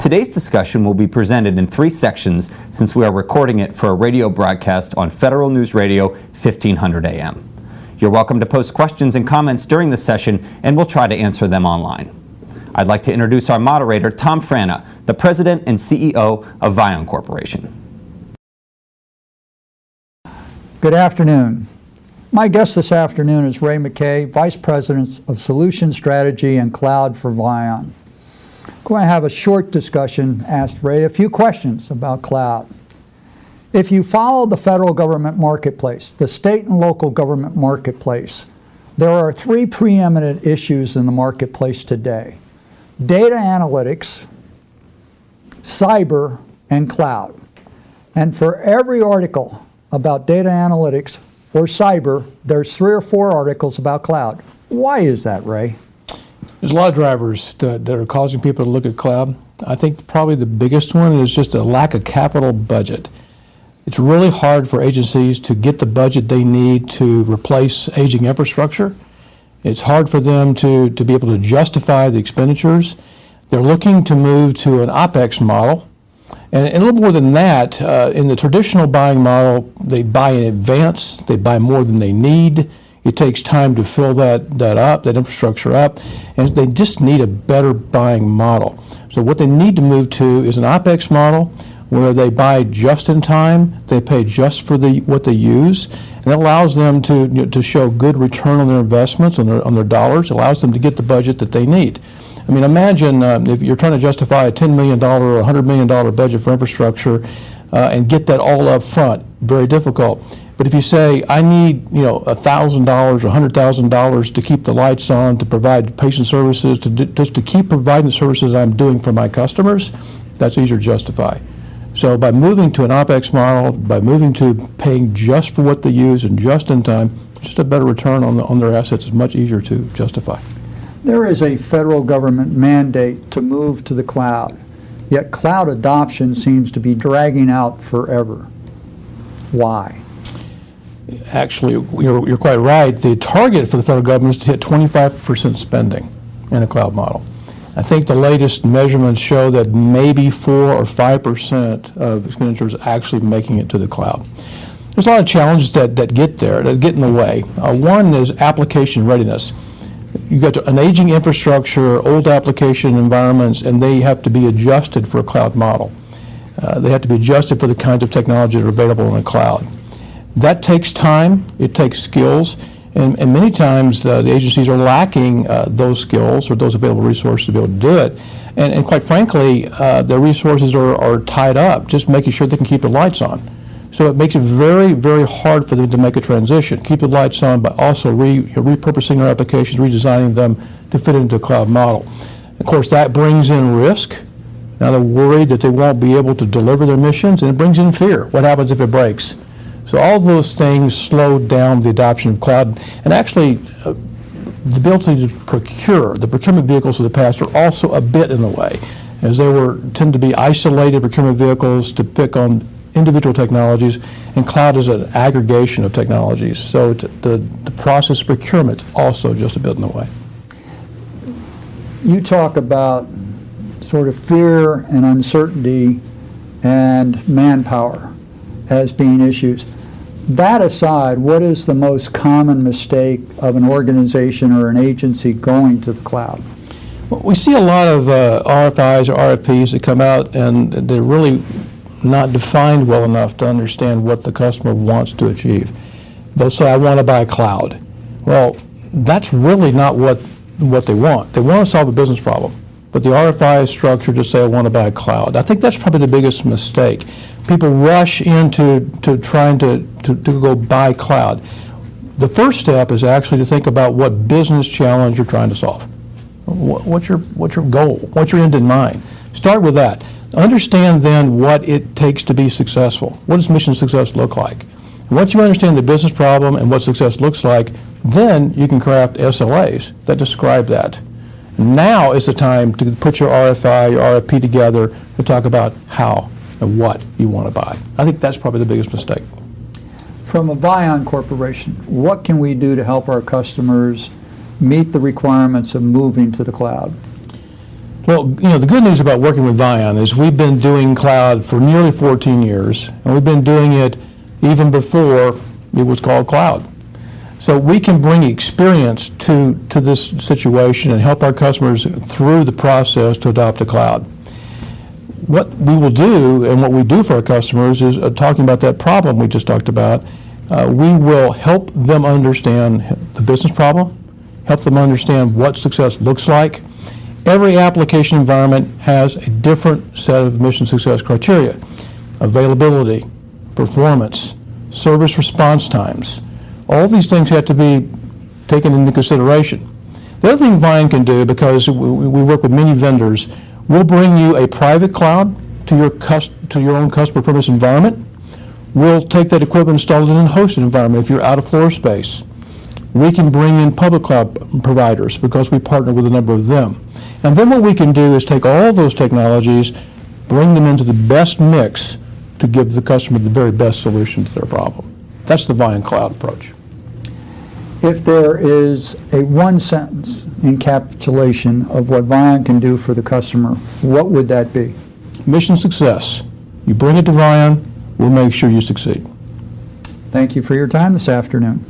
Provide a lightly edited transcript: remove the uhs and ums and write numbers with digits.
Today's discussion will be presented in 3 sections since we are recording it for a radio broadcast on Federal News Radio 1500 AM. You're welcome to post questions and comments during the session, and we'll try to answer them online. I'd like to introduce our moderator, Tom Frana, the President and CEO of Vion Corporation. Good afternoon. My guest this afternoon is Ray McCay, Vice President of Solution Strategy and Cloud for Vion. I'm going to have a short discussion, ask Ray a few questions about cloud. If you follow the federal government marketplace, the state and local government marketplace, there are 3 preeminent issues in the marketplace today: data analytics, cyber, and cloud. And for every article about data analytics or cyber, there's 3 or 4 articles about cloud. Why is that, Ray? There's a lot of drivers that are causing people to look at cloud. I think probably the biggest one is just a lack of capital budget. It's really hard for agencies to get the budget they need to replace aging infrastructure. It's hard for them to be able to justify the expenditures. They're looking to move to an OpEx model. And a little more than that, in the traditional buying model, they buy in advance, they buy more than they need. It takes time to fill that infrastructure up, and they just need a better buying model. So what they need to move to is an OpEx model where they buy just in time, they pay just for what they use, and that allows them to show good return on their investments, on their dollars, allows them to get the budget that they need. I mean, imagine if you're trying to justify a $10 million or $100 million budget for infrastructure and get that all up front, very difficult. But if you say, I need $1,000 or $100,000 to keep the lights on, to provide patient services, just to keep providing the services I'm doing for my customers, that's easier to justify. So by moving to an OpEx model, by moving to paying just for what they use and just in time, just a better return on their assets is much easier to justify. There is a federal government mandate to move to the cloud, yet cloud adoption seems to be dragging out forever. Why? Actually, you're quite right. The target for the federal government is to hit 25% spending in a cloud model. I think the latest measurements show that maybe 4 or 5% of expenditures actually making it to the cloud. There's a lot of challenges that get there, that get in the way. One is application readiness. You've got an aging infrastructure, old application environments, and they have to be adjusted for a cloud model. They have to be adjusted for the kinds of technology that are available in the cloud. That takes time, it takes skills, and many times the agencies are lacking those skills or those available resources to be able to do it. And quite frankly, their resources are tied up, just making sure they can keep the lights on. So it makes it very, very hard for them to make a transition, keep the lights on, but also repurposing their applications, redesigning them to fit into a cloud model. Of course, that brings in risk. Now they're worried that they won't be able to deliver their missions, and it brings in fear. What happens if it breaks? So all those things slow down the adoption of cloud. And actually, the ability to procure, the procurement vehicles of the past are also a bit in the way, as they tend to be isolated procurement vehicles to pick on individual technologies, and cloud is an aggregation of technologies. So the process of procurement is also just a bit in the way. You talk about sort of fear and uncertainty and manpower as being issues. That aside, what is the most common mistake of an organization or an agency going to the cloud? Well, we see a lot of RFIs or RFPs that come out, and they're really not defined well enough to understand what the customer wants to achieve. They'll say, I want to buy cloud. Well, that's really not what they want. They want to solve a business problem, but the RFI is structured to say, I want to buy cloud. I think that's probably the biggest mistake. People rush into trying to go buy cloud. The first step is actually to think about what business challenge you're trying to solve. What's your goal? What's your end in mind? Start with that. Understand then what it takes to be successful. What does mission success look like? And once you understand the business problem and what success looks like, then you can craft SLAs that describe that. Now is the time to put your RFI, your RFP together to talk about how and what you want to buy. I think that's probably the biggest mistake. From a Vion Corporation, what can we do to help our customers meet the requirements of moving to the cloud? Well, the good news about working with Vion is we've been doing cloud for nearly 14 years, and we've been doing it even before it was called cloud. So we can bring experience to this situation and help our customers through the process to adopt the cloud. What we will do and what we do for our customers is, talking about that problem we just talked about, we will help them understand the business problem, help them understand what success looks like. Every application environment has a different set of mission success criteria: availability, performance, service response times. All these things have to be taken into consideration. The other thing Vion can do, because we work with many vendors, we'll bring you a private cloud to your own customer premise environment. We'll take that equipment, install it in a hosted environment if you're out of floor space. We can bring in public cloud providers because we partner with a number of them. And then what we can do is take all those technologies, bring them into the best mix to give the customer the very best solution to their problem. That's the Vion cloud approach. If there is a one-sentence encapsulation of what Vion can do for the customer, what would that be? Mission success. You bring it to Vion, we'll make sure you succeed. Thank you for your time this afternoon.